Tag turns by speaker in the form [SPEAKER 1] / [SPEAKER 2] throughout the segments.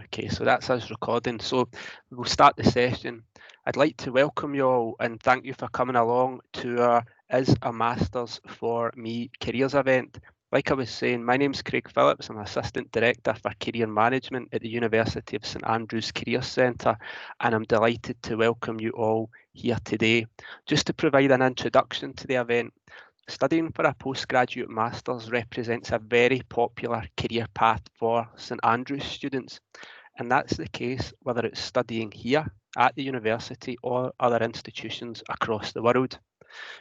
[SPEAKER 1] Okay, so that's us recording. So we'll start the session. I'd like to welcome you all and thank you for coming along to our Is a Masters for Me Careers event. Like I was saying, my name's Craig Phillips. I'm Assistant Director for Career Management at the University of St Andrews Career Centre, and I'm delighted to welcome you all here today. Just to provide an introduction to the event, studying for a postgraduate master's represents a very popular career path for St Andrews students, and that's the case whether it's studying here at the university or other institutions across the world.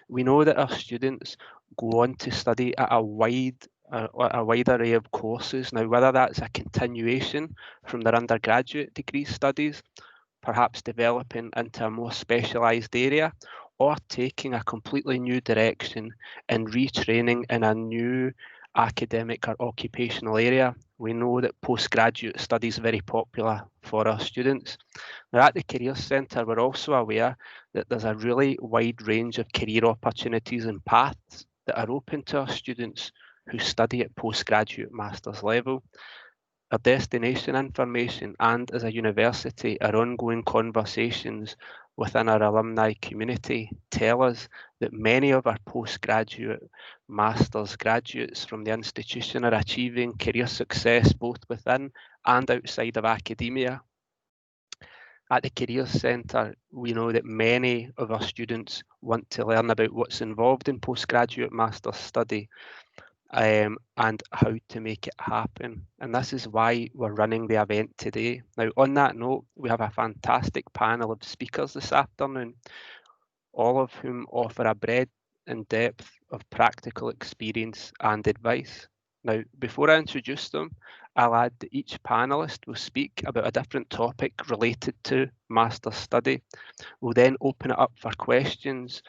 [SPEAKER 1] We know that our students go on to study at a wide array of courses. Now, whether that's a continuation from their undergraduate degree studies, perhaps developing into a more specialised area, or taking a completely new direction and retraining in a new academic or occupational area. We know that postgraduate study is very popular for our students. Now, at the Career Centre, we're also aware that there's a really wide range of career opportunities and paths that are open to our students who study at postgraduate master's level. Our destination information and as a university, our ongoing conversations within our alumni community tell us that many of our postgraduate master's graduates from the institution are achieving career success both within and outside of academia. At the Career Centre, we know that many of our students want to learn about what's involved in postgraduate master's study, and how to make it happen. And this is why we're running the event today. Now, on that note, we have a fantastic panel of speakers this afternoon, all of whom offer a breadth and depth of practical experience and advice. Now, before I introduce them, I'll add that each panellist will speak about a different topic related to master's study. We'll then open it up for questions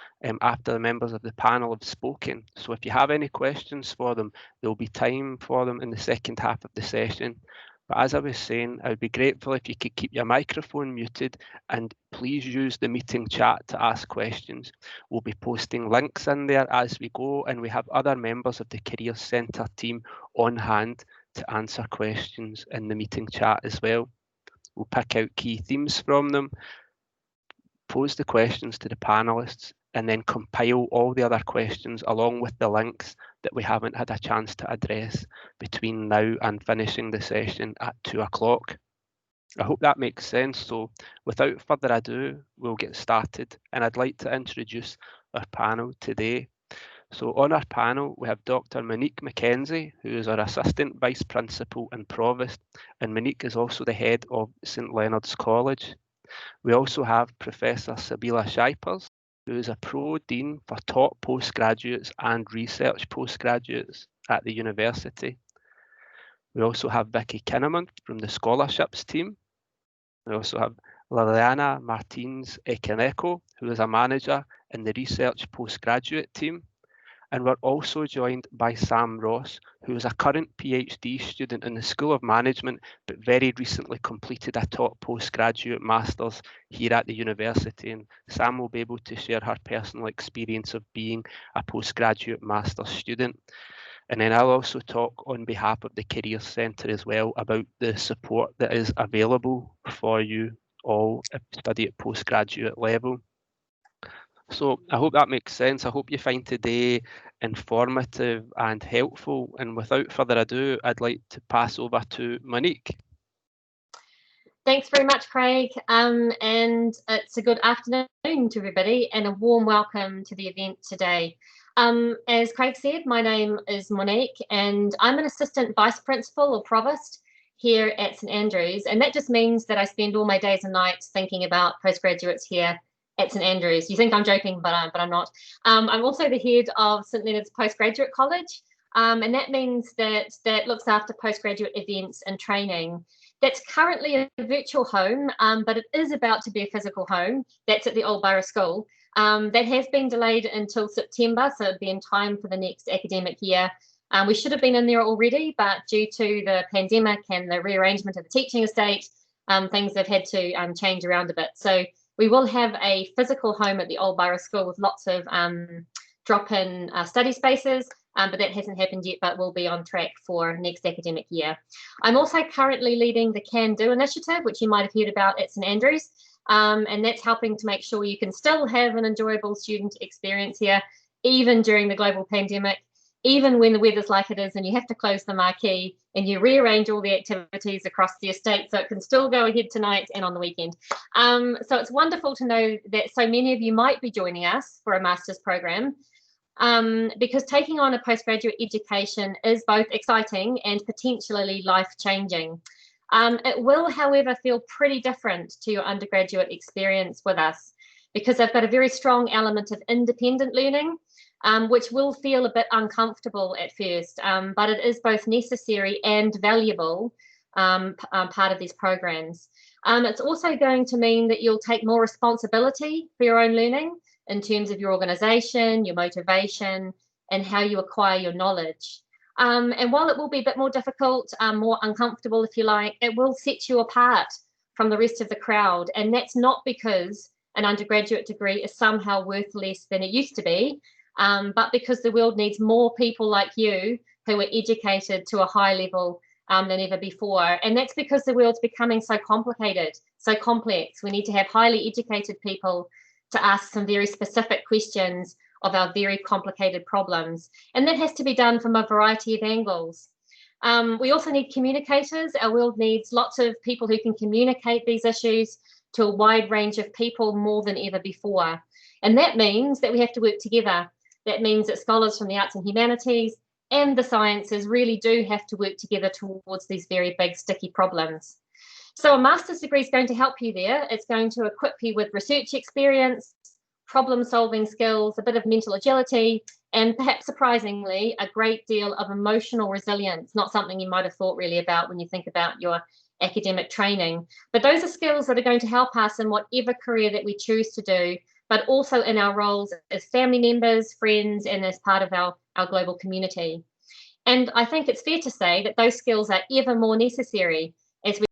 [SPEAKER 1] after the members of the panel have spoken. So if you have any questions for them, there'll be time for them in the second half of the session. But as I was saying, I would be grateful if you could keep your microphone muted and please use the meeting chat to ask questions. We'll be posting links in there as we go, and we have other members of the Career Centre team on hand to answer questions in the meeting chat as well. We'll pick out key themes from them, pose the questions to the panelists, and then compile all the other questions along with the links that we haven't had a chance to address between now and finishing the session at 2 o'clock. I hope that makes sense. So without further ado, we'll get started, and I'd like to introduce our panel today. So on our panel, we have Dr. Monique McKenzie, who is our Assistant Vice Principal and Provost, and Monique is also the head of St Leonard's College. We also have Professor Sabila Shipers, who is a Pro Dean for top postgraduates and research postgraduates at the university. We also have Vicky Kinnaman from the scholarships team. We also have Liliana Martins Ekaneko, who is a manager in the research postgraduate team. And we're also joined by Sam Ross, who is a current PhD student in the School of Management, but very recently completed a top postgraduate master's here at the university. And Sam will be able to share her personal experience of being a postgraduate master's student. And then I'll also talk on behalf of the Career Centre as well about the support that is available for you all if you study at postgraduate level. So I hope that makes sense. I hope you find today informative and helpful. And without further ado, I'd like to pass over to Monique.
[SPEAKER 2] Thanks very much, Craig. And it's a good afternoon to everybody and a warm welcome to the event today. As Craig said, my name is Monique and I'm an Assistant Vice Principal or Provost here at St Andrews. And that just means that I spend all my days and nights thinking about postgraduates here at St Andrews. You think I'm joking, but I'm not. I'm also the head of St Leonard's Postgraduate College, and that means that looks after postgraduate events and training. That's currently a virtual home, but it is about to be a physical home. That's at the Old Borough School. That has been delayed until September, so it'll be in time for the next academic year. We should have been in there already, but due to the pandemic and the rearrangement of the teaching estate, things have had to change around a bit. So we will have a physical home at the Old Borough School with lots of drop-in study spaces, but that hasn't happened yet, but will be on track for next academic year. I'm also currently leading the Can Do initiative, which you might have heard about at St Andrews, and that's helping to make sure you can still have an enjoyable student experience here, even during the global pandemic, even when the weather's like it is and you have to close the marquee and you rearrange all the activities across the estate so it can still go ahead tonight and on the weekend. So it's wonderful to know that so many of you might be joining us for a master's program, because taking on a postgraduate education is both exciting and potentially life-changing. It will, however, feel pretty different to your undergraduate experience with us, because they've got a very strong element of independent learning, which will feel a bit uncomfortable at first, but it is both necessary and valuable part of these programs. It's also going to mean that you'll take more responsibility for your own learning in terms of your organisation, your motivation, and how you acquire your knowledge. And while it will be a bit more difficult, more uncomfortable, if you like, it will set you apart from the rest of the crowd. And that's not because an undergraduate degree is somehow worth less than it used to be, but because the world needs more people like you who are educated to a high level than ever before. And that's because the world's becoming so complicated, so complex. We need to have highly educated people to ask some very specific questions of our very complicated problems. And that has to be done from a variety of angles. We also need communicators. Our world needs lots of people who can communicate these issues to a wide range of people more than ever before. And that means that we have to work together. That means that scholars from the arts and humanities and the sciences really do have to work together towards these very big, sticky problems. So a master's degree is going to help you there. It's going to equip you with research experience, problem-solving skills, a bit of mental agility, and perhaps surprisingly, a great deal of emotional resilience, not something you might have thought really about when you think about your academic training. But those are skills that are going to help us in whatever career that we choose to do, but also in our roles as family members, friends, and as part of our global community. And I think it's fair to say that those skills are ever more necessary as we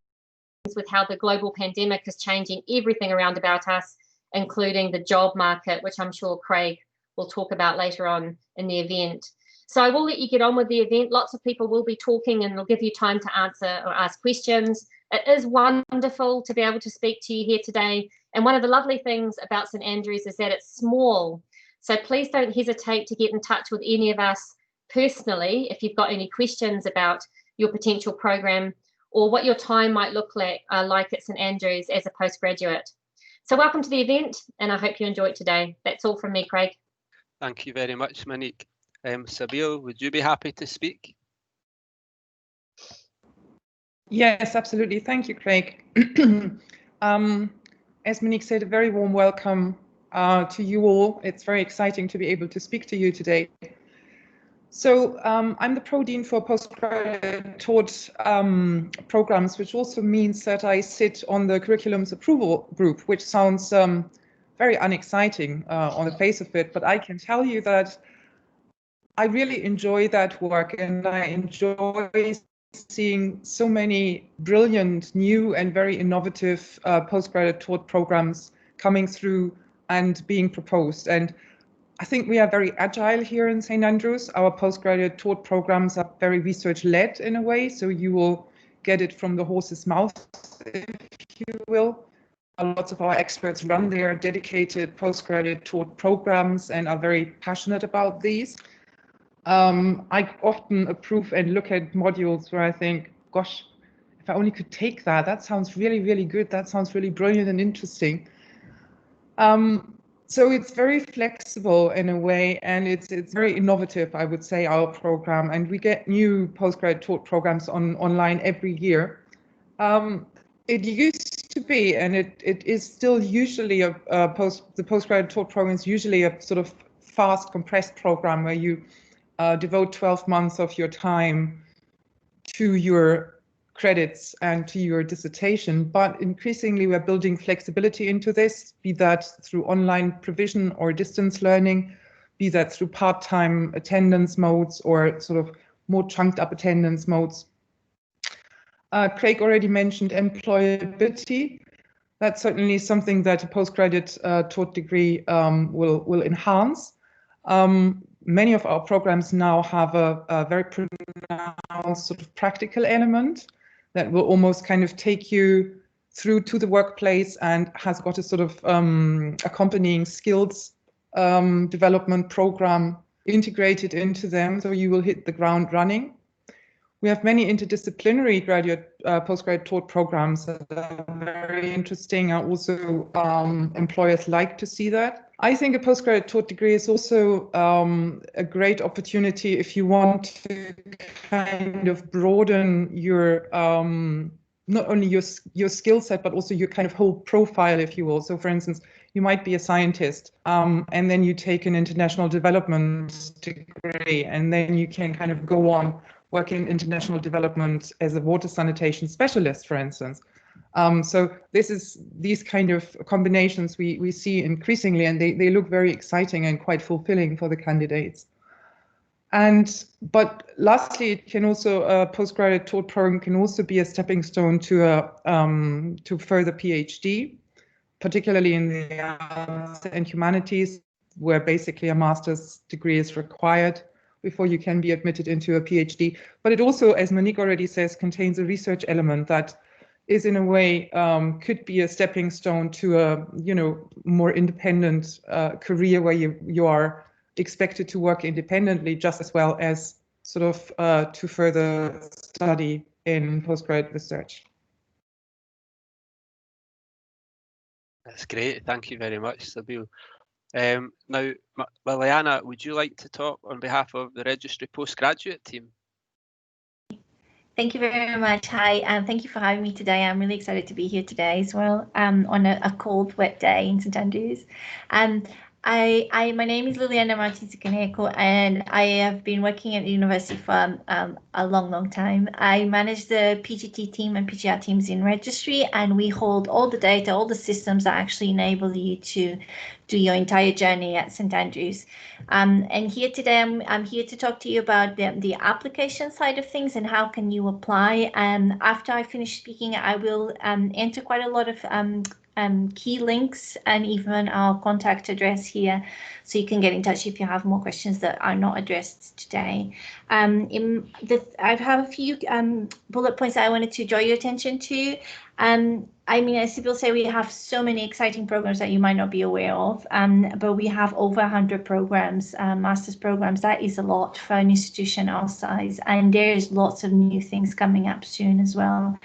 [SPEAKER 2] with how the global pandemic is changing everything around about us, including the job market, which I'm sure Craig will talk about later on in the event. So I will let you get on with the event. Lots of people will be talking and they'll give you time to answer or ask questions. It is wonderful to be able to speak to you here today. And one of the lovely things about St Andrews is that it's small. So please don't hesitate to get in touch with any of us personally if you've got any questions about your potential program or what your time might look like at St Andrews as a postgraduate. So welcome to the event, and I hope you enjoy it today. That's all from me, Craig.
[SPEAKER 1] Thank you very much, Monique. Sabine, would you be happy to speak?
[SPEAKER 3] Yes, absolutely. Thank you, Craig. As Monique said, a very warm welcome to you all. It's very exciting to be able to speak to you today. So I'm the Pro Dean for Postgraduate Taught programs, which also means that I sit on the curriculums approval group, which sounds very unexciting on the face of it, but I can tell you that I really enjoy that work, and I enjoy seeing so many brilliant, new and very innovative postgraduate taught programs coming through and being proposed. And I think we are very agile here in St Andrews. Our postgraduate taught programs are very research-led in a way, so you will get it from the horse's mouth, if you will. Lots of our experts run their dedicated postgraduate taught programs and are very passionate about these. I often approve and look at modules where I think, gosh, if I only could take that, that sounds really, really good. That sounds really brilliant and interesting. So it's very flexible in a way, and it's very innovative, I would say, our program. And we get new postgraduate taught programs online every year. It used to be, and it is still usually the postgraduate taught program is usually a sort of fast, compressed program where you devote 12 months of your time to your credits and to your dissertation, but increasingly we're building flexibility into this, be that through online provision or distance learning, be that through part-time attendance modes or sort of more chunked up attendance modes. Craig already mentioned employability. That's certainly something that a postgraduate taught degree will enhance. many of our programs now have a very pronounced sort of practical element that will almost kind of take you through to the workplace and has got a sort of accompanying skills development program integrated into them, so you will hit the ground running. We have many interdisciplinary graduate, postgraduate taught programs that are very interesting, and also employers like to see that. I think a postgraduate taught degree is also a great opportunity if you want to kind of broaden your not only your skill set, but also your kind of whole profile, if you will. So for instance, you might be a scientist, and then you take an international development degree, and then you can kind of go on working in international development as a water sanitation specialist, for instance. So these kind of combinations we see increasingly, and they look very exciting and quite fulfilling for the candidates. But lastly, it can also a postgraduate taught program can also be a stepping stone to to further PhD, particularly in the arts and humanities, where basically a master's degree is required before you can be admitted into a PhD. But it also, as Monique already says, contains a research element that is in a way could be a stepping stone to a more independent career where you are expected to work independently just as well as sort of to further study in postgraduate research.
[SPEAKER 1] That's great. Thank you very much, Sabile. Now, Liliana, would you like to talk on behalf of the Registry postgraduate team?
[SPEAKER 4] Thank you very much. Hi, and thank you for having me today. I'm really excited to be here today as well, on a cold, wet day in St Andrews. My name is Liliana Martins-Caneco, and I have been working at the university for a long time. I manage the PGT team and PGR teams in registry, and we hold all the data, all the systems that actually enable you to do your entire journey at St Andrews. And here today, I'm here to talk to you about the application side of things and how can you apply. And after I finish speaking, I will enter quite a lot of key links and even our contact address here, so you can get in touch if you have more questions that are not addressed today. I have a few bullet points that I wanted to draw your attention to. I mean, as Sabile said, we have so many exciting programs that you might not be aware of, but we have over 100 programs, master's programs. That is a lot for an institution our size, and there's lots of new things coming up soon as well.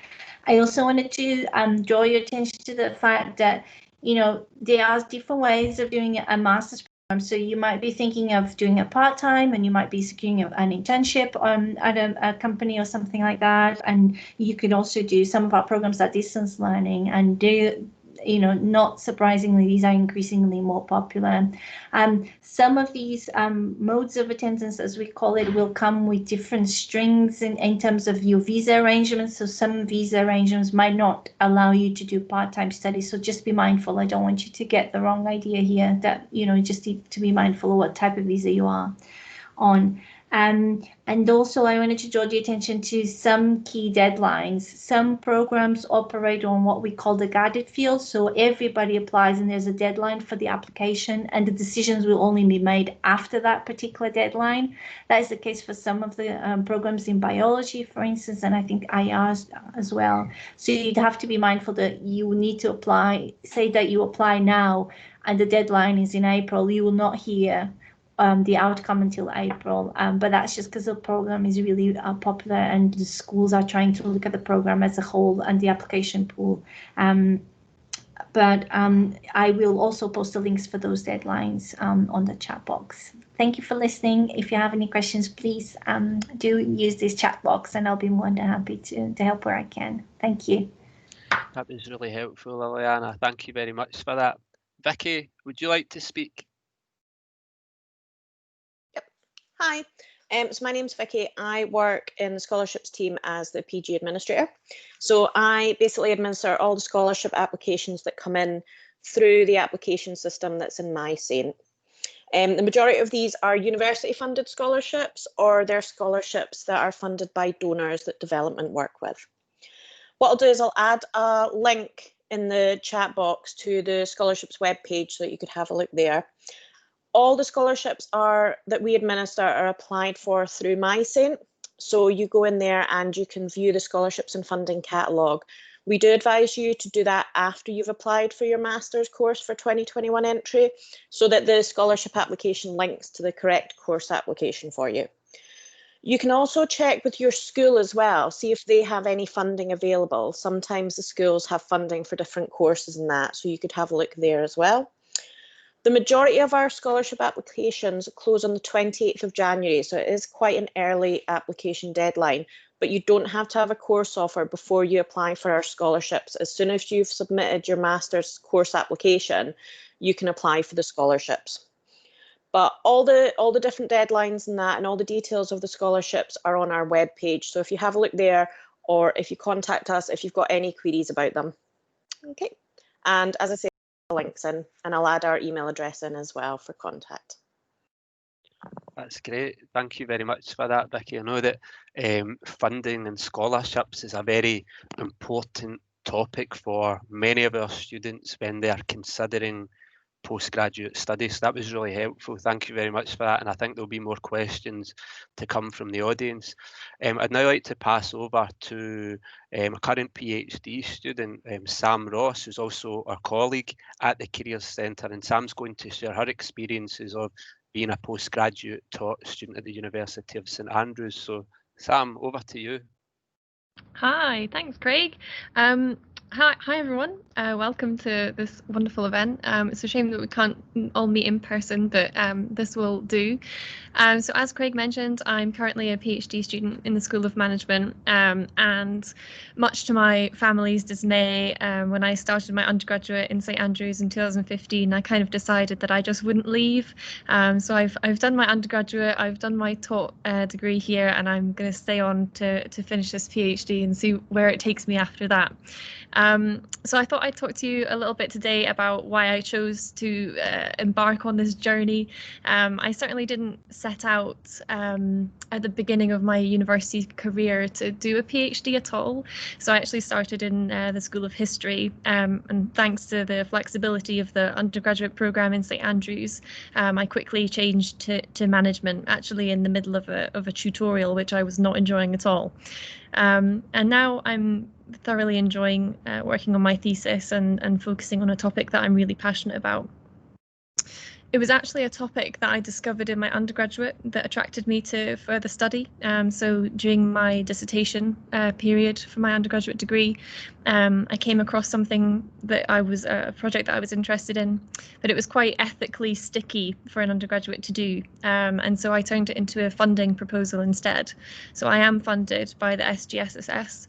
[SPEAKER 4] I also wanted to draw your attention to the fact that, there are different ways of doing a master's program. So you might be thinking of doing it part-time, and you might be securing an internship at a company or something like that. And you could also do some of our programs at distance learning, and not surprisingly, these are increasingly more popular. Some of these modes of attendance, as we call it, will come with different strings in terms of your visa arrangements. So some visa arrangements might not allow you to do part-time studies. So just be mindful. I don't want you to get the wrong idea here that, you just need to be mindful of what type of visa you are on. And also I wanted to draw the attention to some key deadlines. Some programs operate on what we call the guarded field. So everybody applies and there's a deadline for the application, and the decisions will only be made after that particular deadline. That is the case for some of the programs in biology, for instance, and I think IR as well. So you'd have to be mindful that you need to apply, say that you apply now and the deadline is in April, you will not hear the outcome until April, but that's just because the program is really popular and the schools are trying to look at the program as a whole and the application pool. But I will also post the links for those deadlines on the chat box. Thank you for listening. If you have any questions, please do use this chat box, and I'll be more than happy to help where I can. Thank you.
[SPEAKER 1] That was really helpful, Liliana. Thank you very much for that. Vicky, would you like to speak?
[SPEAKER 5] Hi, so my name's Vicky. I work in the scholarships team as the PG administrator. So I basically administer all the scholarship applications that come in through the application system that's in my Saint. The majority of these are university funded scholarships, or they're scholarships that are funded by donors that development work with. What I'll do is I'll add a link in the chat box to the scholarships webpage so that you could have a look there. all the scholarships that we administer are applied for through MySaint. So you go in there and you can view the scholarships and funding catalogue. We do advise you to do that after you've applied for your master's course for 2021 entry, so that the scholarship application links to the correct course application for you. You can also check with your school as well, see if they have any funding available. Sometimes the schools have funding for different courses and that, so you could have a look there as well. The majority of our scholarship applications close on the 28th of January, so it is quite an early application deadline, but you don't have to have a course offer before you apply for our scholarships. As soon as you've submitted your master's course application, you can apply for the scholarships. But all the different deadlines and that, and all the details of the scholarships are on our webpage. So if you have a look there, or if you contact us if you've got any queries about them. Okay, and as I say, links in, and I'll add our email address in as well for contact.
[SPEAKER 1] That's great. Thank you very much for that, Vicky. I know that funding and scholarships is a very important topic for many of our students when they are considering postgraduate studies. So that was really helpful. Thank you very much for that. And I think there'll be more questions to come from the audience. I'd now like to pass over to a current PhD student, Sam Ross, who's also our colleague at the Careers Centre. And Sam's going to share her experiences of being a postgraduate taught student at the University of St Andrews. So Sam, over to you.
[SPEAKER 6] Hi, thanks, Craig. Hi everyone, welcome to this wonderful event. It's a shame that we can't all meet in person, but this will do. So as Craig mentioned, I'm currently a PhD student in the School of Management, and much to my family's dismay, when I started my undergraduate in St Andrews in 2015, I kind of decided that I just wouldn't leave. So I've done my undergraduate, I've done my taught degree here, and I'm going to stay on to finish this PhD and see where it takes me after that. So I thought I'd talk to you a little bit today about why I chose to embark on this journey. I certainly didn't set out at the beginning of my university career to do a PhD at all. So I actually started in the School of History, and thanks to the flexibility of the undergraduate programme in St Andrews, I quickly changed to management, actually in the middle of a tutorial, which I was not enjoying at all. And now I'm thoroughly enjoying working on my thesis and focusing on a topic that I'm really passionate about. It was actually a topic that I discovered in my undergraduate that attracted me to further study. So during my dissertation period for my undergraduate degree, I came across something that a project that I was interested in, but it was quite ethically sticky for an undergraduate to do. And so I turned it into a funding proposal instead. So I am funded by the SGSSS.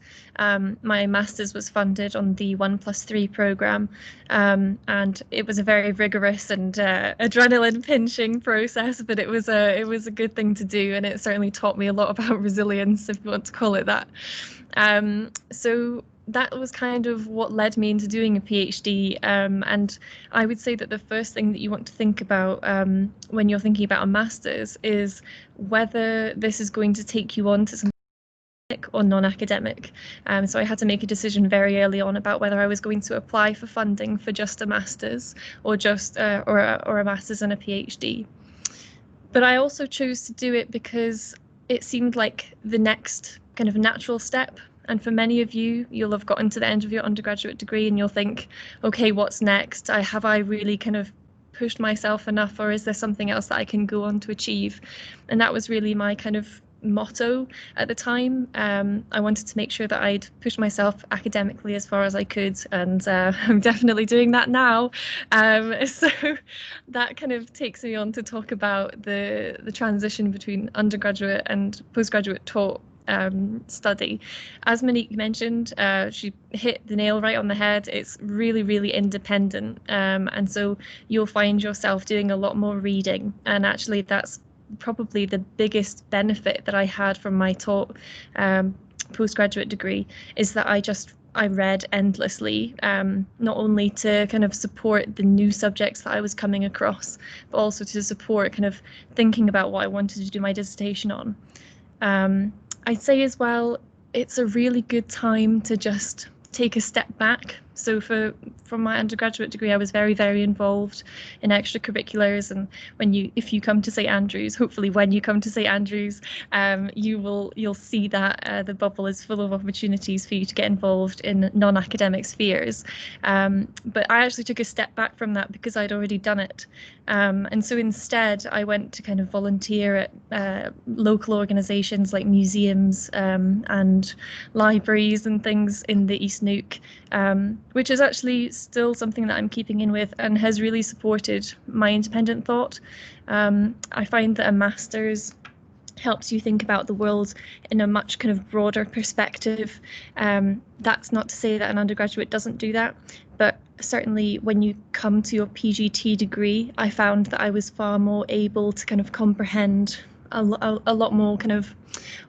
[SPEAKER 6] My master's was funded on the 1+3 programme, and it was a very rigorous and adrenaline pinching process, but it was a good thing to do, and it certainly taught me a lot about resilience, if you want to call it that. So that was kind of what led me into doing a PhD, and I would say that the first thing that you want to think about when you're thinking about a master's is whether this is going to take you on to something or non-academic. So I had to make a decision very early on about whether I was going to apply for funding for just a master's or just or a master's and a PhD. But I also chose to do it because it seemed like the next kind of natural step. And for many of you, you'll have gotten to the end of your undergraduate degree and you'll think, okay, what's next? Have I really kind of pushed myself enough, or is there something else that I can go on to achieve? And that was really my kind of motto at the time. I wanted to make sure that I'd push myself academically as far as I could, and I'm definitely doing that now. So that kind of takes me on to talk about the transition between undergraduate and postgraduate taught study. As Monique mentioned, she hit the nail right on the head. It's really, really independent, and so you'll find yourself doing a lot more reading, and actually that's probably the biggest benefit that I had from my taught postgraduate degree, is that I read endlessly, not only to kind of support the new subjects that I was coming across, but also to support kind of thinking about what I wanted to do my dissertation on. I'd say as well, it's a really good time to just take a step back. So from my undergraduate degree, I was very, very involved in extracurriculars. And if you come to St Andrews, hopefully when you come to St Andrews, you'll see that the bubble is full of opportunities for you to get involved in non-academic spheres. But I actually took a step back from that because I'd already done it. And so instead, I went to kind of volunteer at local organisations like museums and libraries and things in the East Nuke, which is actually still something that I'm keeping in with and has really supported my independent thought. I find that a master's helps you think about the world in a much kind of broader perspective. That's not to say that an undergraduate doesn't do that, but certainly when you come to your PGT degree, I found that I was far more able to kind of comprehend a lot more kind of,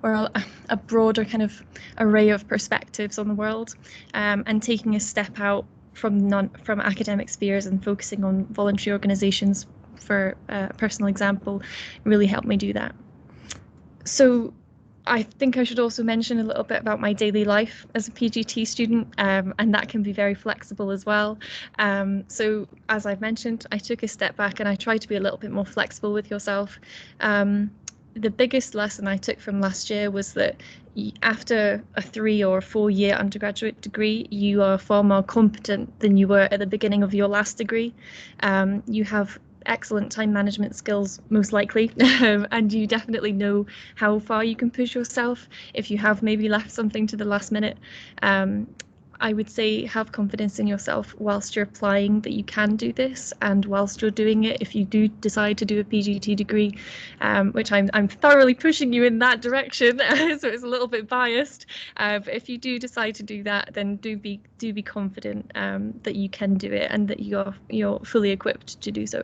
[SPEAKER 6] or a broader kind of array of perspectives on the world, and taking a step out from academic spheres and focusing on voluntary organisations, for a personal example, really helped me do that. So I think I should also mention a little bit about my daily life as a PGT student, and that can be very flexible as well. So as I've mentioned, I took a step back and I tried to be a little bit more flexible with yourself. The biggest lesson I took from last year was that after a 3 or 4 year undergraduate degree, you are far more competent than you were at the beginning of your last degree. You have excellent time management skills, most likely, and you definitely know how far you can push yourself if you have maybe left something to the last minute. I would say have confidence in yourself whilst you're applying that you can do this, and whilst you're doing it, if you do decide to do a PGT degree, which I'm thoroughly pushing you in that direction, so it's a little bit biased, but if you do decide to do that, then do be confident that you can do it and that you're fully equipped to do so.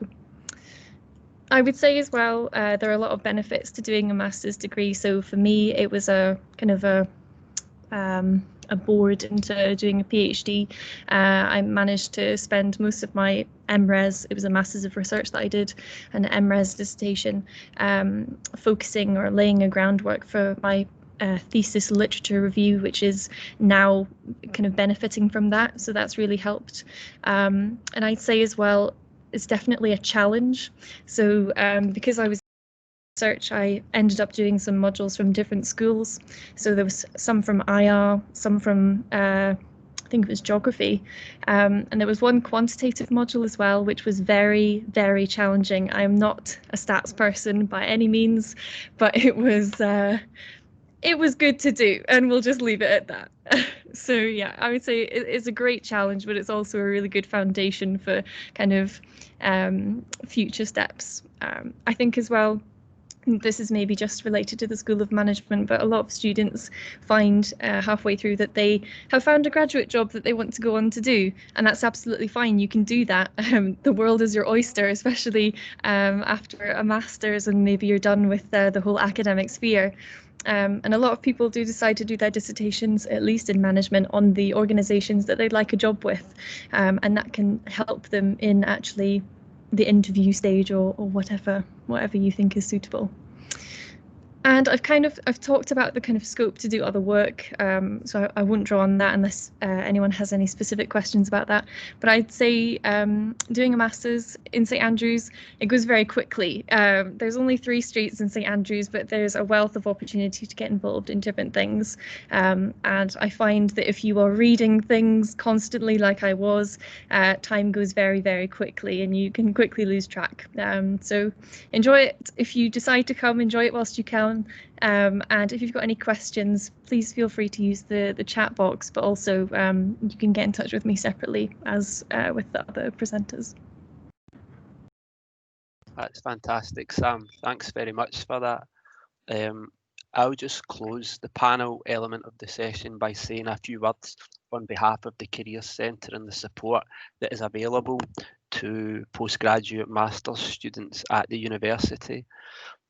[SPEAKER 6] I would say as well, there are a lot of benefits to doing a master's degree. So for me, it was a kind of a board into doing a PhD. I managed to spend most of my MRes, it was a Masters of Research that I did, an MRes dissertation, focusing or laying a groundwork for my thesis literature review, which is now kind of benefiting from that. So that's really helped. And I'd say as well, it's definitely a challenge. So because I was research, I ended up doing some modules from different schools. So there was some from IR, some from I think it was geography, and there was one quantitative module as well, which was very, very challenging. I am not a stats person by any means, but it was good to do, and we'll just leave it at that. So yeah, I would say it's a great challenge, but it's also a really good foundation for kind of future steps. I think as well, this is maybe just related to the School of Management, but a lot of students find halfway through that they have found a graduate job that they want to go on to do, and that's absolutely fine. You can do that. The world is your oyster, especially after a master's and maybe you're done with the whole academic sphere. And a lot of people do decide to do their dissertations, at least in management, on the organisations that they'd like a job with, and that can help them in actually the interview stage or whatever you think is suitable. And I've talked about the kind of scope to do other work, so I won't draw on that unless anyone has any specific questions about that. But I'd say doing a master's in St Andrews, it goes very quickly. There's only 3 streets in St Andrews, but there's a wealth of opportunity to get involved in different things. And I find that if you are reading things constantly like I was, time goes very, very quickly and you can quickly lose track. So enjoy it. If you decide to come, enjoy it whilst you can. And if you've got any questions, please feel free to use the chat box, but also you can get in touch with me separately as with the other presenters.
[SPEAKER 1] That's fantastic, Sam. Thanks very much for that. I'll just close the panel element of the session by saying a few words on behalf of the Careers Centre and the support that is available to postgraduate master's students at the university.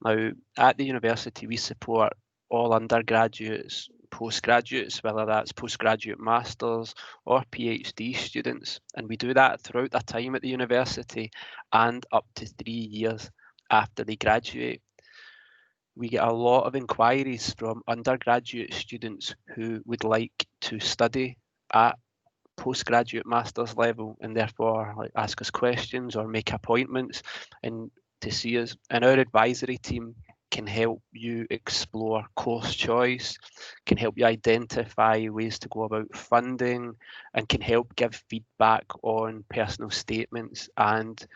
[SPEAKER 1] Now, at the university, we support all undergraduates, postgraduates, whether that's postgraduate masters or PhD students, and we do that throughout their time at the university and up to 3 years after they graduate. We get a lot of inquiries from undergraduate students who would like to study at postgraduate master's level, and therefore ask us questions or make appointments and to see us. And our advisory team can help you explore course choice, can help you identify ways to go about funding, and can help give feedback on personal statements and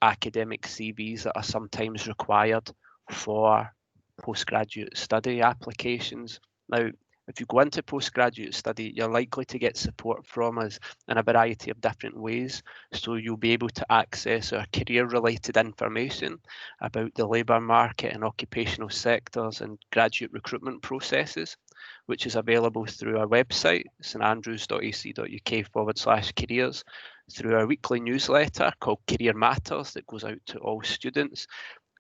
[SPEAKER 1] academic CVs that are sometimes required for postgraduate study applications. Now, if you go into postgraduate study, you're likely to get support from us in a variety of different ways. So you'll be able to access our career-related information about the labour market and occupational sectors and graduate recruitment processes, which is available through our website, standrews.ac.uk/careers, through our weekly newsletter called Career Matters that goes out to all students,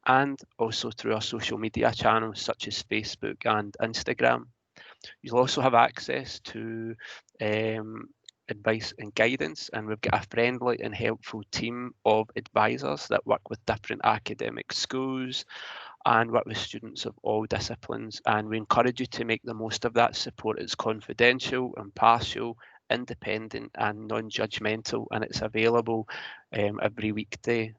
[SPEAKER 1] and also through our social media channels such as Facebook and Instagram. You'll also have access to advice and guidance, and we've got a friendly and helpful team of advisors that work with different academic schools and work with students of all disciplines, and we encourage you to make the most of that support. It's confidential, impartial, independent and non-judgmental, and it's available every weekday.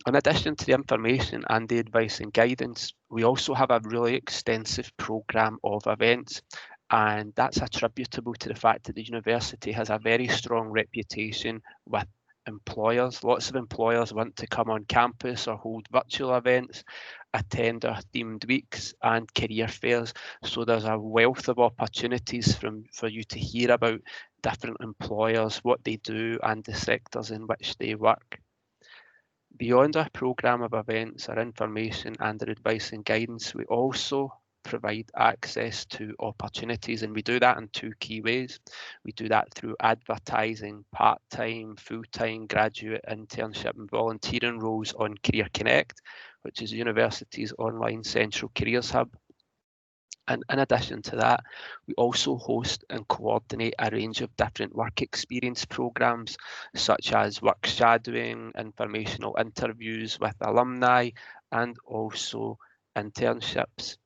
[SPEAKER 1] In addition to the information and the advice and guidance, we also have a really extensive programme of events, and that's attributable to the fact that the university has a very strong reputation with employers. Lots of employers want to come on campus or hold virtual events, attend our themed weeks and career fairs. So there's a wealth of opportunities for you to hear about different employers, what they do and the sectors in which they work. Beyond our programme of events, our information and our advice and guidance, we also provide access to opportunities, and we do that in two key ways. We do that through advertising part-time, full-time graduate internship and volunteering roles on Career Connect, which is the university's online central careers hub. And in addition to that, we also host and coordinate a range of different work experience programmes, such as work shadowing, informational interviews with alumni, and also internships.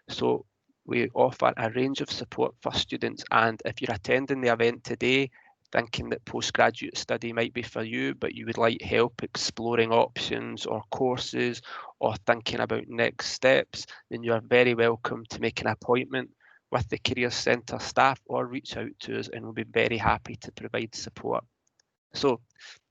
[SPEAKER 1] So we offer a range of support for students, and if you're attending the event today thinking that postgraduate study might be for you, but you would like help exploring options or courses or thinking about next steps, then you're very welcome to make an appointment with the Careers Centre staff or reach out to us, and we'll be very happy to provide support. So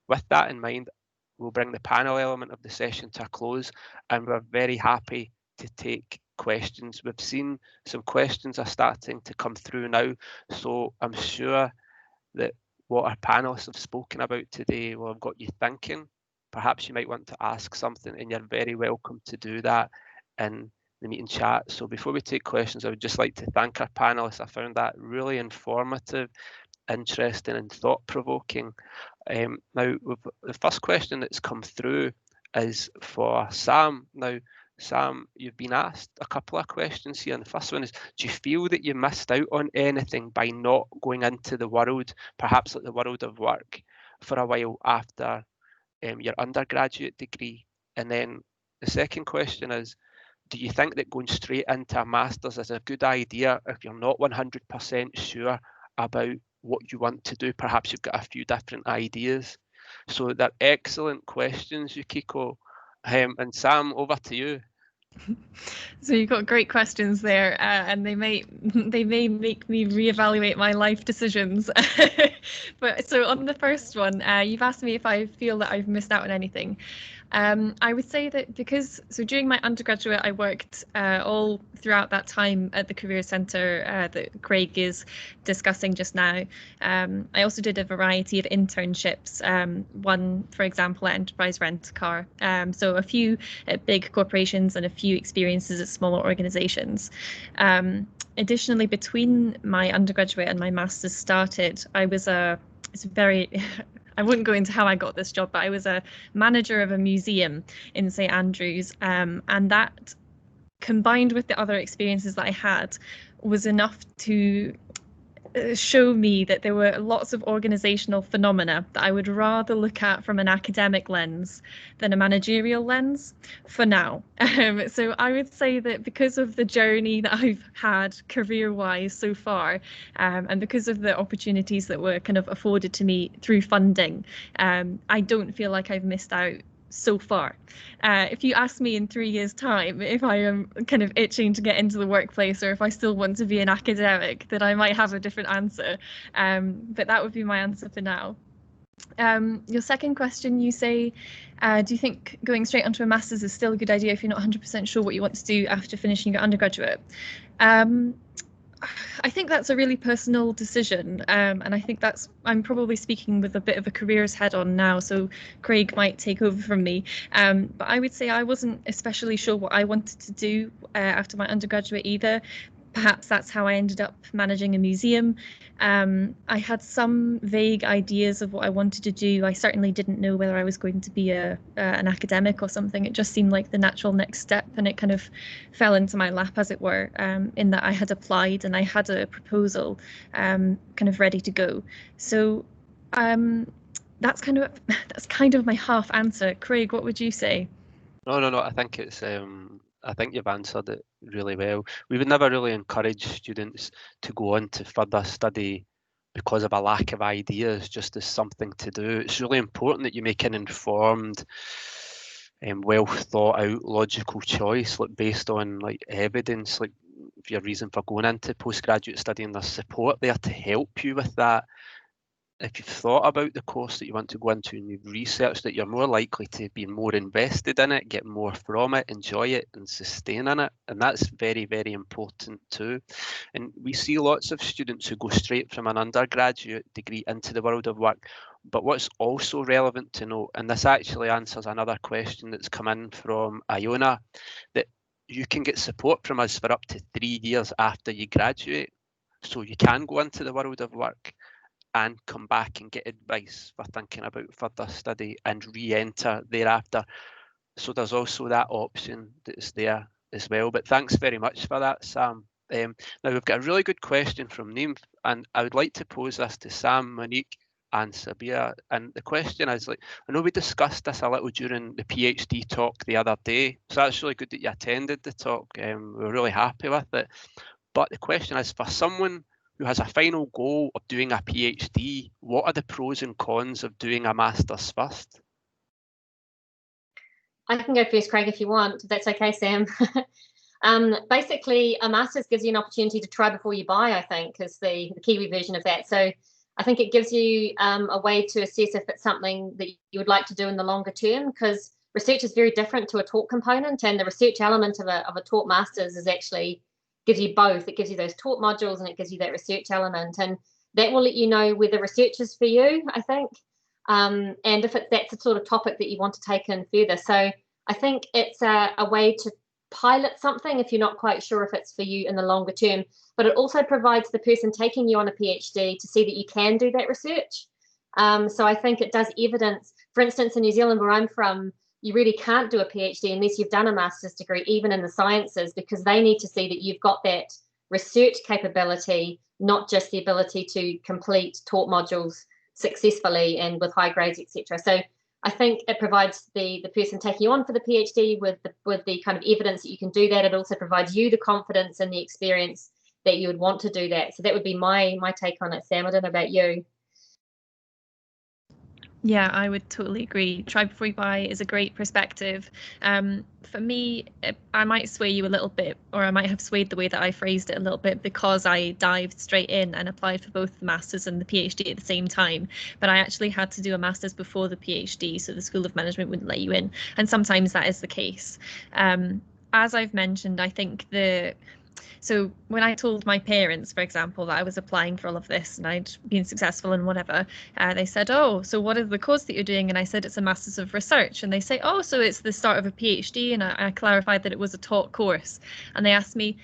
[SPEAKER 1] with that in mind, we'll bring the panel element of the session to a close, and we're very happy to take questions. We've seen some questions are starting to come through now, so I'm sure that what our panelists have spoken about today will have got you thinking. Perhaps you might want to ask something, and you're very welcome to do that in the meeting chat. So before we take questions, I would just like to thank our panelists. I found that really informative, interesting and thought-provoking. Now, the first question that's come through is for Sam. Now, Sam, you've been asked a couple of questions here, and the first one is, do you feel that you missed out on anything by not going into the world, perhaps like the world of work, for a while after your undergraduate degree? And then the second question is, do you think that going straight into a master's is a good idea if you're not 100% sure about what you want to do? Perhaps you've got a few different ideas. So they're excellent questions, Yukiko. And Sam, over to you.
[SPEAKER 6] So you've got great questions there, and they may make me reevaluate my life decisions. But so on the first one, you've asked me if I feel that I've missed out on anything. I would say that so during my undergraduate, I worked all throughout that time at the Career Centre that Craig is discussing just now. I also did a variety of internships, one, for example, at Enterprise Rent-A-Car. So a few at big corporations and a few experiences at smaller organisations. Additionally, between my undergraduate and my master's started, I was I wouldn't go into how I got this job, but I was a manager of a museum in St Andrews, and that, combined with the other experiences that I had, was enough to show me that there were lots of organizational phenomena that I would rather look at from an academic lens than a managerial lens for now. So I would say that because of the journey that I've had career-wise so far, and because of the opportunities that were kind of afforded to me through funding, I don't feel like I've missed out so far. If you ask me in 3 years' time if I am kind of itching to get into the workplace or if I still want to be an academic, then I might have a different answer. But that would be my answer for now. Your second question, you say, do you think going straight onto a master's is still a good idea if you're not 100% sure what you want to do after finishing your undergraduate? I think that's a really personal decision, and I think I'm probably speaking with a bit of a careers head on now, so Craig might take over from me. But I would say I wasn't especially sure what I wanted to do after my undergraduate either. Perhaps that's how I ended up managing a museum. I had some vague ideas of what I wanted to do. I certainly didn't know whether I was going to be an academic or something. It just seemed like the natural next step, and it kind of fell into my lap, as it were, in that I had applied and I had a proposal kind of ready to go. So that's kind of my half answer. Craig, what would you say?
[SPEAKER 1] No. I think it's. I think you've answered it really well. We would never really encourage students to go on to further study because of a lack of ideas, just as something to do. It's really important that you make an informed and well thought out logical choice, like based on like evidence, like if your reason for going into postgraduate study, and there's support there to help you with that. If you've thought about the course that you want to go into and you've researched it, you're more likely to be more invested in it, get more from it, enjoy it and sustain in it. And that's very, very important too. And we see lots of students who go straight from an undergraduate degree into the world of work. But what's also relevant to note, and this actually answers another question that's come in from Iona, that you can get support from us for up to 3 years after you graduate. So you can go into the world of work and come back and get advice for thinking about further study and re-enter thereafter. So there's also that option that's there as well. But thanks very much for that, Sam. Now we've got a really good question from Neem, and I would like to pose this to Sam, Monique and Sabia. And the question is, like, I know we discussed this a little during the PhD talk the other day, so that's really good that you attended the talk. We're really happy with it. But the question is, for someone who has a final goal of doing a PhD, what are the pros and cons of doing a master's first?
[SPEAKER 2] I can go first, Craig, if you want. That's okay, Sam. Basically, a master's gives you an opportunity to try before you buy, I think, is the Kiwi version of that. So I think it gives you a way to assess if it's something that you would like to do in the longer term, because research is very different to a taught component, and the research element of a taught master's is actually gives you both. It gives you those taught modules and it gives you that research element, and that will let you know whether research is for you, I think, and if that's the sort of topic that you want to take in further. So I think it's a way to pilot something if you're not quite sure if it's for you in the longer term, but it also provides the person taking you on a PhD to see that you can do that research. So I think it does evidence, for instance, in New Zealand, where I'm from, you really can't do a PhD unless you've done a master's degree, even in the sciences, because they need to see that you've got that research capability, not just the ability to complete taught modules successfully and with high grades, etc. So I think it provides the person taking you on for the PhD with the kind of evidence that you can do that. It also provides you the confidence and the experience that you would want to do that. So that would be my take on it, Sam. I don't know about you.
[SPEAKER 6] Yeah, I would totally agree. Try before you buy is a great perspective. For me, I might sway you a little bit, or I might have swayed the way that I phrased it a little bit, because I dived straight in and applied for both the Masters and the PhD at the same time. But I actually had to do a Masters before the PhD, so the School of Management wouldn't let you in. And sometimes that is the case. As I've mentioned, I think so when I told my parents, for example, that I was applying for all of this and I'd been successful and whatever, they said, oh, so what is the course that you're doing? And I said, it's a Masters of Research. And they say, oh, so it's the start of a PhD. And I clarified that it was a taught course. And they asked me,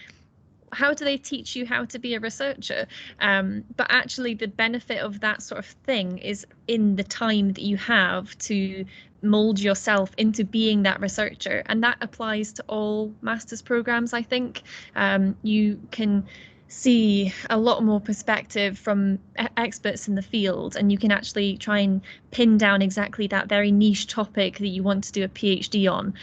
[SPEAKER 6] how do they teach you how to be a researcher? But actually the benefit of that sort of thing is in the time that you have to mold yourself into being that researcher, and that applies to all master's programs. I think you can see a lot more perspective from experts in the field, and you can actually try and pin down exactly that very niche topic that you want to do a PhD on.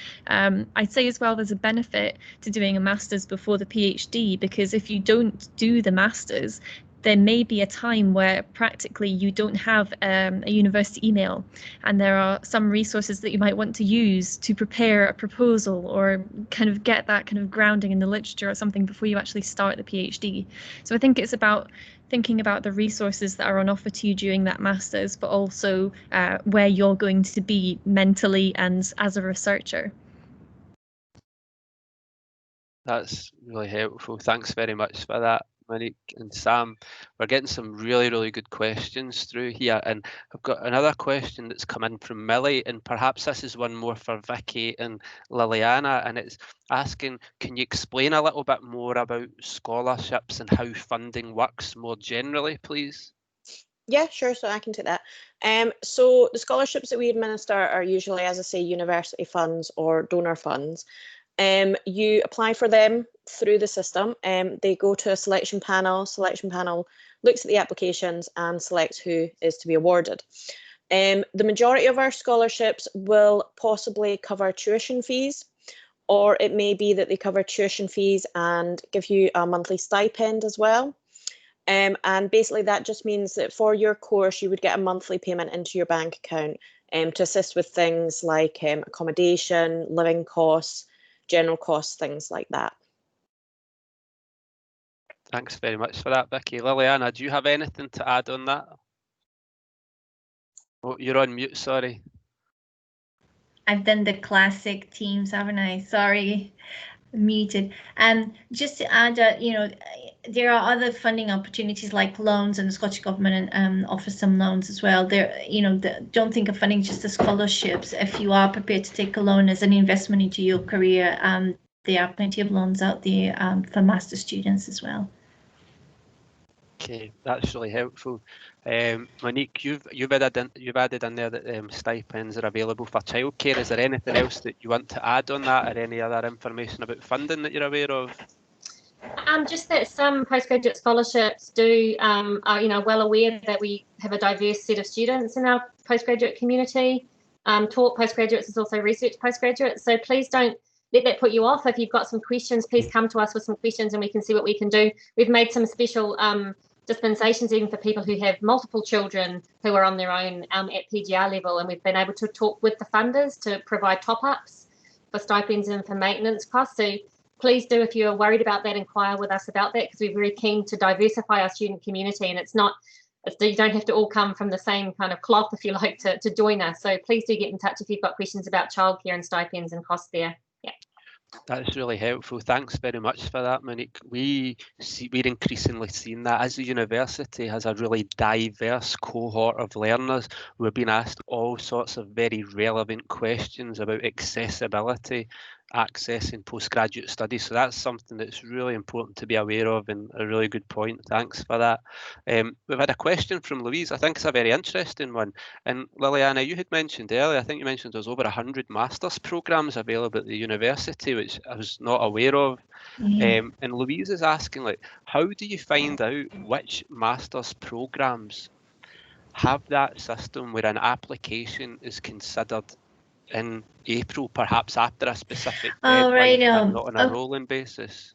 [SPEAKER 6] I'd say as well there's a benefit to doing a master's before the PhD, because if you don't do the master's, there may be a time where practically you don't have a university email, and there are some resources that you might want to use to prepare a proposal or kind of get that kind of grounding in the literature or something before you actually start the PhD. So I think it's about thinking about the resources that are on offer to you during that master's, but also where you're going to be mentally and as a researcher.
[SPEAKER 1] That's really helpful. Thanks very much for that, Monique and Sam. We're getting some really good questions through here, and I've got another question that's come in from Millie, and perhaps this is one more for Vicky and Liliana, and it's asking, can you explain a little bit more about scholarships and how funding works more generally, please?
[SPEAKER 5] Yeah, sure. So I can take that. So the scholarships that we administer are usually, as I say, university funds or donor funds. You apply for them through the system. They go to a selection panel. Selection panel looks at the applications and selects who is to be awarded. The majority of our scholarships will possibly cover tuition fees, or it may be that they cover tuition fees and give you a monthly stipend as well. And basically that just means that for your course, you would get a monthly payment into your bank account to assist with things like accommodation, living costs, general costs, things like that.
[SPEAKER 1] Thanks very much for that, Vicky. Liliana, do you have anything to add on that? Oh, you're on mute, sorry.
[SPEAKER 4] I've done the classic Teams, haven't I? Sorry, muted. Just to add, there are other funding opportunities like loans, and the Scottish Government offers some loans as well. Don't think of funding just as scholarships. If you are prepared to take a loan as an investment into your career, there are plenty of loans out there for master students as well.
[SPEAKER 1] Okay, that's really helpful. Monique, you've added in there that stipends are available for childcare. Is there anything else that you want to add on that, or any other information about funding that you're aware of?
[SPEAKER 2] Just that some postgraduate scholarships are well aware that we have a diverse set of students in our postgraduate community. Taught postgraduates is also research postgraduates. So please don't let that put you off. If you've got some questions, please come to us with some questions and we can see what we can do. We've made some special dispensations even for people who have multiple children who are on their own at PGR level, and we've been able to talk with the funders to provide top-ups for stipends and for maintenance costs. So please do, if you're worried about that, inquire with us about that, because we're very keen to diversify our student community, and you don't have to all come from the same kind of cloth, if you like, to join us. So please do get in touch if you've got questions about childcare and stipends and costs there. Yeah.
[SPEAKER 1] That's really helpful. Thanks very much for that, Monique. We're increasingly seeing that as the university has a really diverse cohort of learners. We're being asked all sorts of very relevant questions about accessibility, accessing postgraduate studies. So that's something that's really important to be aware of, and a really good point. Thanks for that. We've had a question from Louise. I think it's a very interesting one. And Liliana, you had mentioned earlier, I think you mentioned there's over 100 master's programmes available at the university, which I was not aware of. And Louise is asking, how do you find out which master's programmes have that system where an application is considered in April, perhaps after a specific deadline, and not on a rolling basis?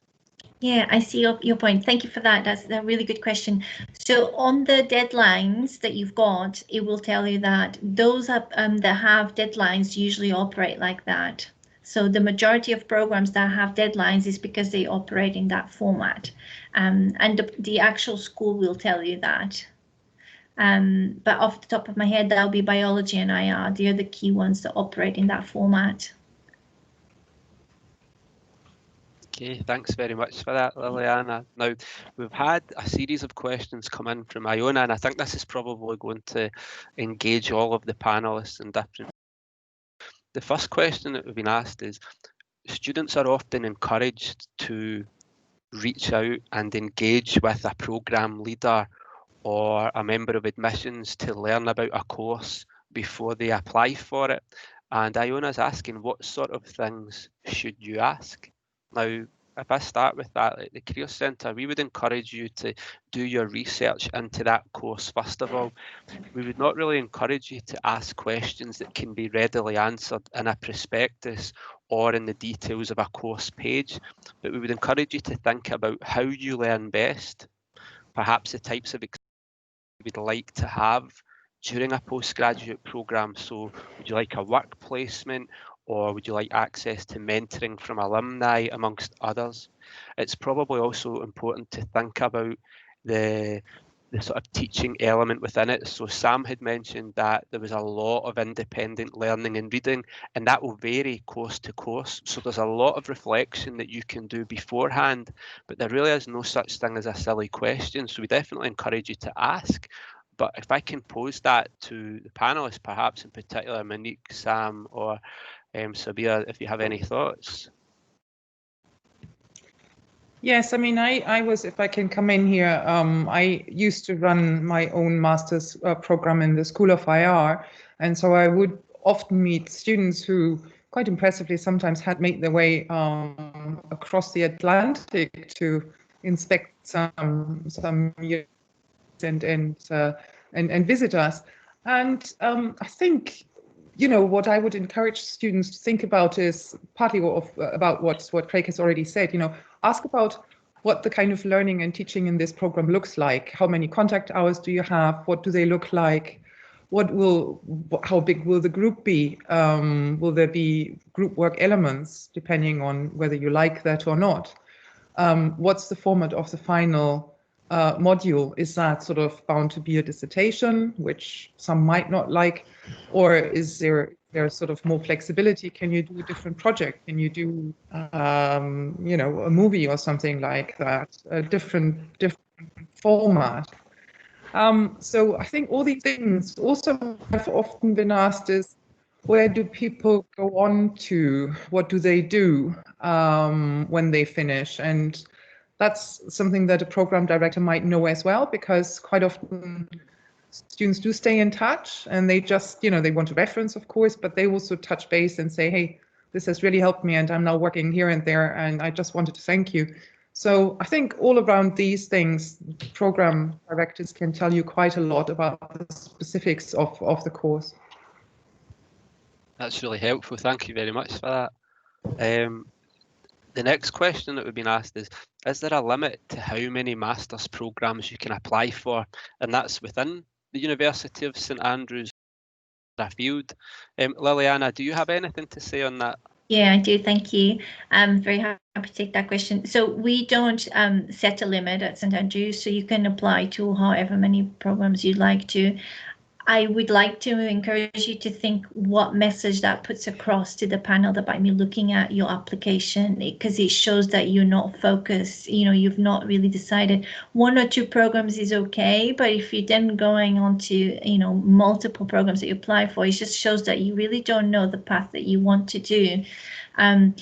[SPEAKER 4] Yeah, I see your point. Thank you for that. That's a really good question. So on the deadlines that you've got, it will tell you that those that have deadlines usually operate like that. So the majority of programs that have deadlines is because they operate in that format. And the actual school will tell you that. But off the top of my head, that'll be biology and IR. They're the key ones that operate in that format.
[SPEAKER 1] Okay, thanks very much for that, Liliana. Now, we've had a series of questions come in from Iona, and I think this is probably going to engage all of the panelists in different. The first question that we've been asked is, students are often encouraged to reach out and engage with a programme leader or a member of admissions to learn about a course before they apply for it. And Iona's asking, what sort of things should you ask? Now, if I start with that, at the Career Centre, we would encourage you to do your research into that course first of all. We would not really encourage you to ask questions that can be readily answered in a prospectus or in the details of a course page, but we would encourage you to think about how you learn best, perhaps the types of experience you would like to have during a postgraduate programme. So would you like a work placement, or would you like access to mentoring from alumni, amongst others? It's probably also important to think about the sort of teaching element within it. So Sam had mentioned that there was a lot of independent learning and reading, and that will vary course to course. So there's a lot of reflection that you can do beforehand, but there really is no such thing as a silly question. So we definitely encourage you to ask. But if I can pose that to the panelists, perhaps in particular Monique, Sam, or Sabia, if you have any thoughts.
[SPEAKER 3] Yes, I mean, I was, if I can come in here, I used to run my own master's program in the School of IR. And so I would often meet students who quite impressively sometimes had made their way across the Atlantic to inspect some units and visit us. And I think, you know, what I would encourage students to think about is partly about what Craig has already said. You know, ask about what the kind of learning and teaching in this program looks like. How many contact hours do you have? What do they look like? How big will the group be? Will there be group work elements, depending on whether you like that or not? What's the format of the final module? Is that sort of bound to be a dissertation, which some might not like, or is there sort of more flexibility? Can you do a different project? Can you do you know, a movie or something like that? A different format. So I think all these things also have often been asked is, where do people go on to? What do they do when they finish? And that's something that a program director might know as well, because quite often students do stay in touch, and they just, you know, they want a reference, of course, but they also touch base and say, hey, this has really helped me, and I'm now working here and there, and I just wanted to thank you. So I think all around these things, program directors can tell you quite a lot about the specifics of the course.
[SPEAKER 1] That's really helpful. Thank you very much for that. The next question that we've been asked is there a limit to how many master's programmes you can apply for? And that's within the University of St Andrews field. Liliana, do you have anything to say on that?
[SPEAKER 4] Yeah, I do. Thank you. I'm very happy to take that question. So we don't set a limit at St Andrews, so you can apply to however many programs you'd like to. I would like to encourage you to think what message that puts across to the panel that might be looking at your application, because it shows that you're not focused, you know, you've not really decided. 1 or 2 programs is okay, but if you're then going on to, you know, multiple programs that you apply for, it just shows that you really don't know the path that you want to do.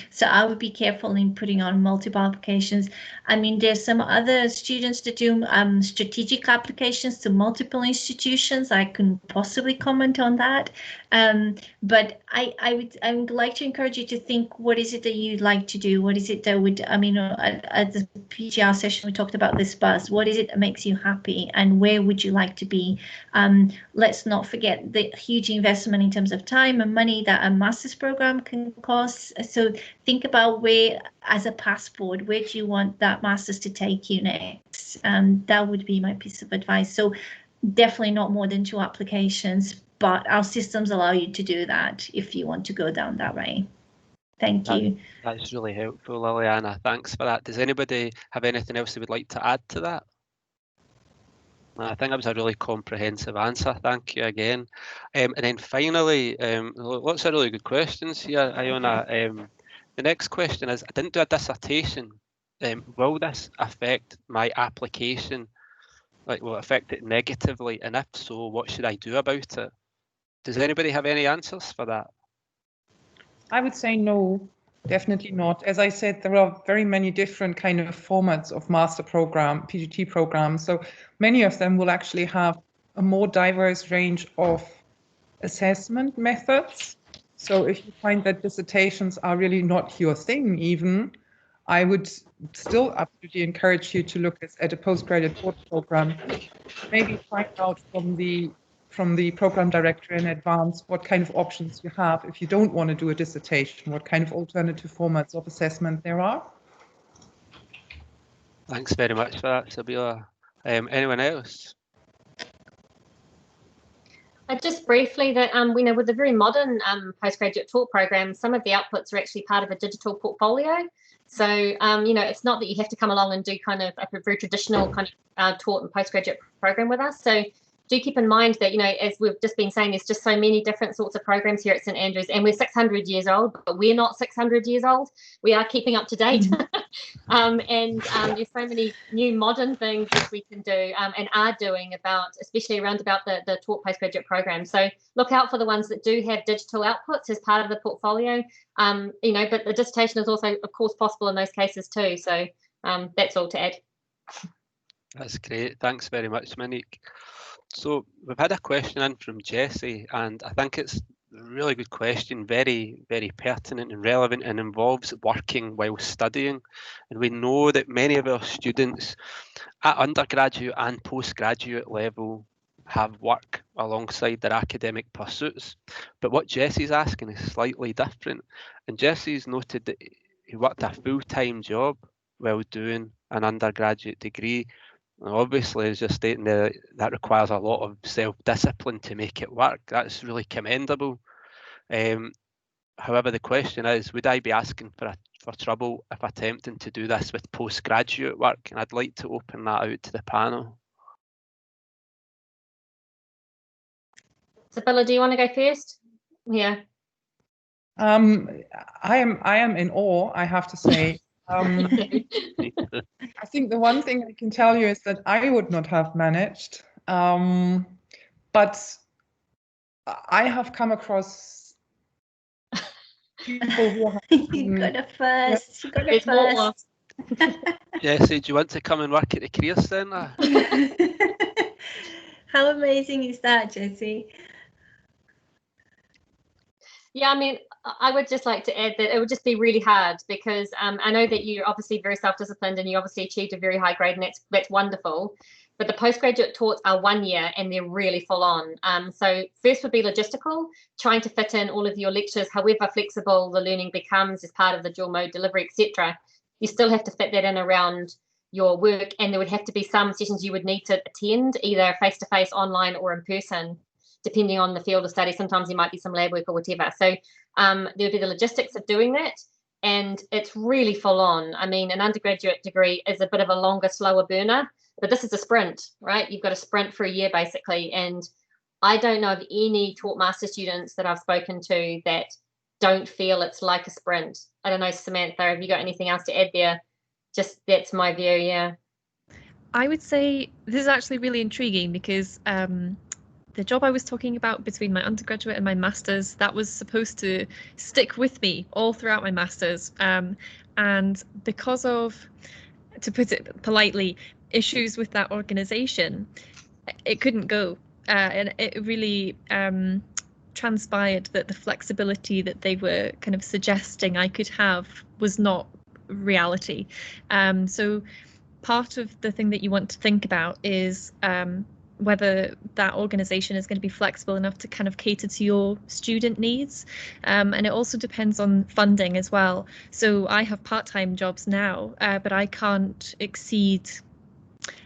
[SPEAKER 4] So I would be careful in putting on multiple applications. I mean, there's some other students that do strategic applications to multiple institutions. I can possibly comment on that. But I would like to encourage you to think, what is it that you'd like to do? What is it that would, I mean, at the PGR session, we talked about this buzz. What is it that makes you happy, and where would you like to be? Let's not forget the huge investment in terms of time and money that a master's program can cost. So think about where, as a passport, where do you want that master's to take you next? That would be my piece of advice. So definitely not more than 2 applications, but our systems allow you to do that if you want to go down that way. Thank you.
[SPEAKER 1] That's really helpful, Liliana. Thanks for that. Does anybody have anything else they would like to add to that? I think that was a really comprehensive answer. Thank you again. And then finally, lots of really good questions here, Iona. The next question is, I didn't do a dissertation. Will this affect my application? Like, will it affect it negatively? And if so, what should I do about it? Does anybody have any answers for that?
[SPEAKER 3] I would say no, definitely not. As I said, there are very many different kind of formats of master program, PGT programs. So many of them will actually have a more diverse range of assessment methods. So if you find that dissertations are really not your thing even, I would still absolutely encourage you to look at a postgraduate taught program. Maybe find out from the program director in advance what kind of options you have if you don't want to do a dissertation, what kind of alternative formats of assessment there are.
[SPEAKER 1] Thanks very much for that, Sabila. Anyone else?
[SPEAKER 2] Just briefly that with the very modern postgraduate taught program, some of the outputs are actually part of a digital portfolio. So it's not that you have to come along and do kind of a very traditional kind of taught and postgraduate program with us. So do keep in mind that, as we've just been saying, there's just so many different sorts of programs here at St Andrews, and we're 600 years old, but we're not 600 years old. We are keeping up to date. There's so many new modern things that we can do and are doing especially around about the taught postgraduate program. So look out for the ones that do have digital outputs as part of the portfolio. But the dissertation is also, of course, possible in those cases too. So that's all to add.
[SPEAKER 1] That's great. Thanks very much, Monique. So we've had a question in from Jessie, and I think it's a really good question, very, very pertinent and relevant, and involves working while studying. And we know that many of our students at undergraduate and postgraduate level have work alongside their academic pursuits. But what Jessie's asking is slightly different. And Jessie's noted that he worked a full-time job while doing an undergraduate degree. Obviously, as you're stating there, that requires a lot of self-discipline to make it work. That's really commendable. However, the question is, would I be asking for trouble if attempting to do this with postgraduate work? And I'd like to open that out to the panel.
[SPEAKER 2] Sabila, do you want to go first? Yeah.
[SPEAKER 3] I am in awe, I have to say. I think the one thing I can tell you is that I would not have managed, but I have come across people who have...
[SPEAKER 4] You got it first. You got it first.
[SPEAKER 1] Jessie, do you want to come and work at the Career Centre?
[SPEAKER 4] How amazing is that, Jessie?
[SPEAKER 2] Yeah, I mean, I would just like to add that it would just be really hard because I know that you're obviously very self-disciplined and you obviously achieved a very high grade, and that's wonderful. But the postgraduate talks are 1 year and they're really full on. So first would be logistical, trying to fit in all of your lectures, however flexible the learning becomes as part of the dual mode delivery, etc. You still have to fit that in around your work, and there would have to be some sessions you would need to attend, either face-to-face, online, or in person, depending on the field of study. Sometimes there might be some lab work or whatever. So there would be the logistics of doing that, and it's really full on. I mean, an undergraduate degree is a bit of a longer, slower burner, but this is a sprint, right? You've got to sprint for a year basically. And I don't know of any taught master students that I've spoken to that don't feel it's like a sprint. I don't know, Samantha, have you got anything else to add there? Just that's my view, yeah.
[SPEAKER 6] I would say this is actually really intriguing because the job I was talking about between my undergraduate and my master's, that was supposed to stick with me all throughout my master's. And because of, to put it politely, issues with that organisation, it couldn't go. And it really transpired that the flexibility that they were kind of suggesting I could have was not reality. So part of the thing that you want to think about is whether that organisation is going to be flexible enough to kind of cater to your student needs. And it also depends on funding as well. So I have part-time jobs now, but I can't exceed,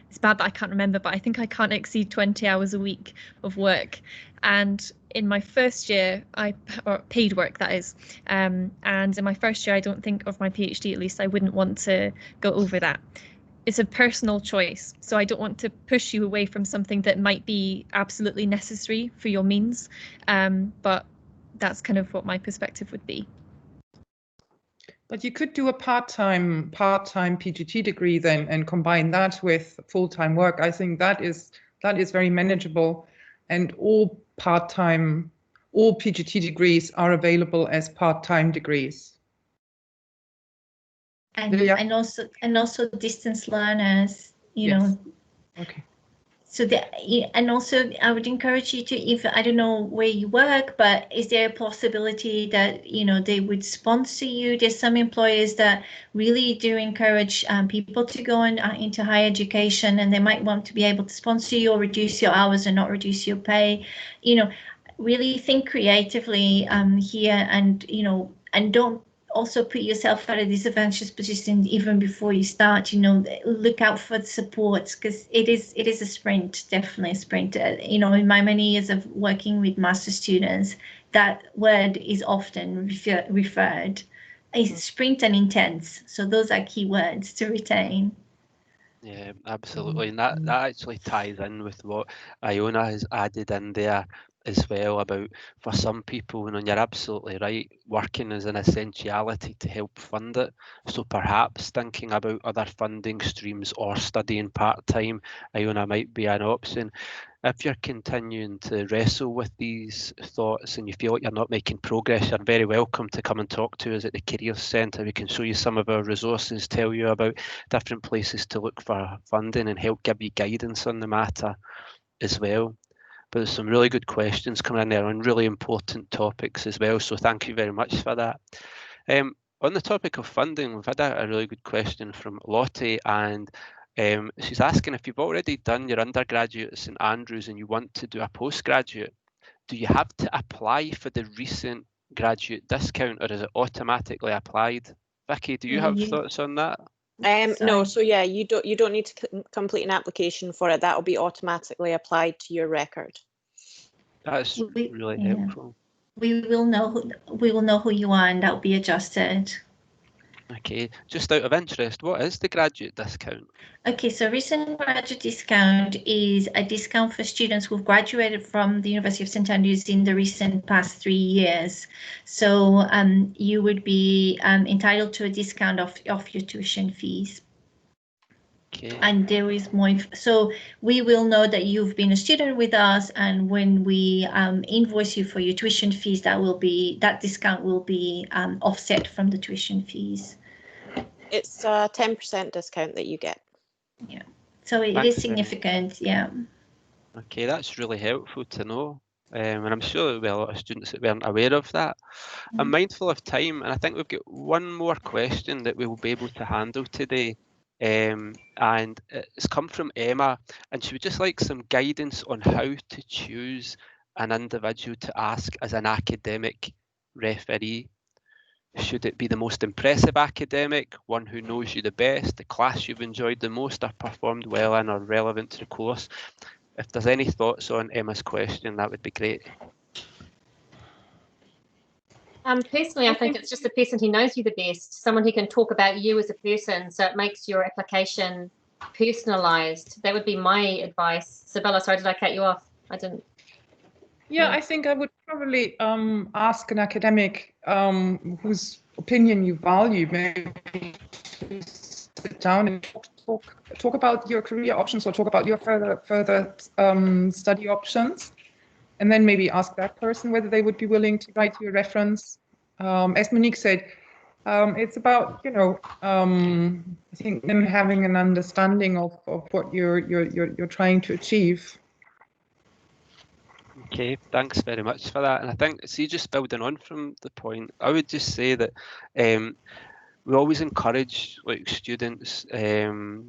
[SPEAKER 6] it's bad that I can't remember, but I think I can't exceed 20 hours a week of work. And in my first year, or paid work that is, and in my first year, I don't think of my PhD, at least I wouldn't want to go over that. It's a personal choice, so I don't want to push you away from something that might be absolutely necessary for your means, but that's kind of what my perspective would be.
[SPEAKER 3] But you could do a part-time PGT degree then and combine that with full-time work. I think that is very manageable, and all PGT degrees are available as part-time degrees.
[SPEAKER 4] And also distance learners, you know.
[SPEAKER 3] Okay.
[SPEAKER 4] So and also I would encourage you to, if I don't know where you work, but is there a possibility that they would sponsor you? There's some employers that really do encourage people to go into higher education, and they might want to be able to sponsor you or reduce your hours and not reduce your pay. Really think creatively here, and and don't also put yourself at a disadvantageous position even before you start. Look out for the supports, because it is a sprint, definitely a sprint. In my many years of working with master students, that word is often referred. It's sprint and intense. So those are key words to retain.
[SPEAKER 1] Yeah, absolutely. And that actually ties in with what Iona has added in there as well about, for some people, and you're absolutely right, working is an essentiality to help fund it. So perhaps thinking about other funding streams or studying part-time, Iona, might be an option. If you're continuing to wrestle with these thoughts and you feel like you're not making progress, you're very welcome to come and talk to us at the Careers Centre. We can show you some of our resources, tell you about different places to look for funding and help give you guidance on the matter as well. But there's some really good questions coming in there on really important topics as well, so thank you very much for that. On the topic of funding, we've had a really good question from Lottie, and she's asking, if you've already done your undergraduate at St Andrews and you want to do a postgraduate, do you have to apply for the recent graduate discount, or is it automatically applied? Vicky, do you have thoughts on that?
[SPEAKER 5] No, so yeah, you don't need to complete an application for it. That will be automatically applied to your record.
[SPEAKER 1] That's really helpful.
[SPEAKER 4] We will know who you are, and that will be adjusted.
[SPEAKER 1] Okay, just out of interest, what is the graduate discount?
[SPEAKER 4] Okay, so recent graduate discount is a discount for students who've graduated from the University of St Andrews in the recent past 3 years. So you would be entitled to a discount of your tuition fees. Okay. And there is more, so we will know that you've been a student with us, and when we invoice you for your tuition fees, that discount will be offset from the tuition fees.
[SPEAKER 5] It's a 10% discount that you get.
[SPEAKER 4] Yeah, so it is significant. Yeah.
[SPEAKER 1] Okay, that's really helpful to know. And I'm sure there'll be a lot of students that weren't aware of that. I'm mindful of time, and I think we've got one more question that we will be able to handle today. And it's come from Emma, and she would just like some guidance on how to choose an individual to ask as an academic referee. Should it be the most impressive academic, one who knows you the best, the class you've enjoyed the most or performed well in, or relevant to the course? If there's any thoughts on Emma's question, that would be great.
[SPEAKER 2] Personally, I think it's just the person who knows you the best, someone who can talk about you as a person, so it makes your application personalised. That would be my advice. Sibylla, sorry, did I cut you off? I didn't.
[SPEAKER 3] Yeah, I think I would probably ask an academic whose opinion you value, maybe to sit down and talk about your career options, or talk about your further study options, and then maybe ask that person whether they would be willing to write you a reference. As Monique said, it's about I think them having an understanding of what you're trying to achieve.
[SPEAKER 1] Okay, thanks very much for that. And I think, see, just building on from the point, I would just say that we always encourage students to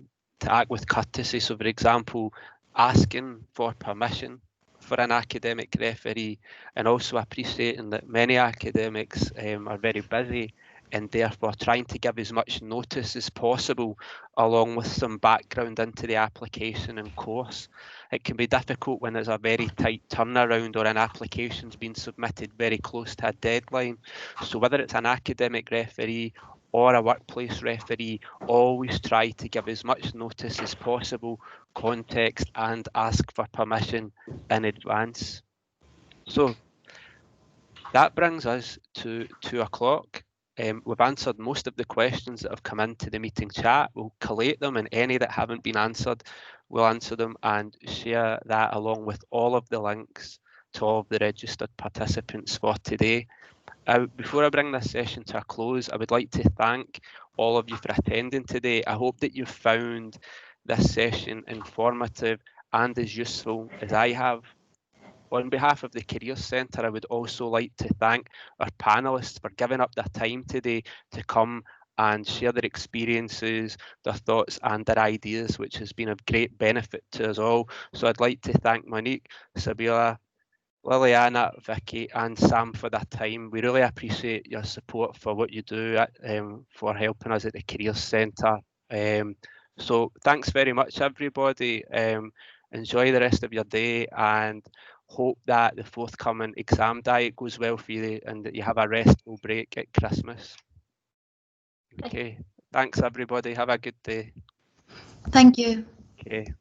[SPEAKER 1] act with courtesy. So, for example, asking for permission for an academic referee, and also appreciating that many academics are very busy, and therefore trying to give as much notice as possible, along with some background into the application and course. It can be difficult when there's a very tight turnaround, or an application's been submitted very close to a deadline. So whether it's an academic referee or a workplace referee, always try to give as much notice as possible, context, and ask for permission in advance. So that brings us to 2 o'clock. We've answered most of the questions that have come into the meeting chat. We'll collate them, and any that haven't been answered, we'll answer them and share that along with all of the links to all of the registered participants for today. Before I bring this session to a close, I would like to thank all of you for attending today. I hope that you've found this session informative and as useful as I have. On behalf of the Careers Centre, I would also like to thank our panellists for giving up their time today to come and share their experiences, their thoughts and their ideas, which has been of great benefit to us all. So I'd like to thank Monique, Sabila, Liliana, Vicky and Sam for their time. We really appreciate your support for what you do for helping us at the Careers Centre. So thanks very much, everybody. Enjoy the rest of your day and hope that the forthcoming exam diet goes well for you and that you have a restful break at Christmas. Okay, thanks everybody. Have a good day.
[SPEAKER 7] Thank you.
[SPEAKER 1] Okay.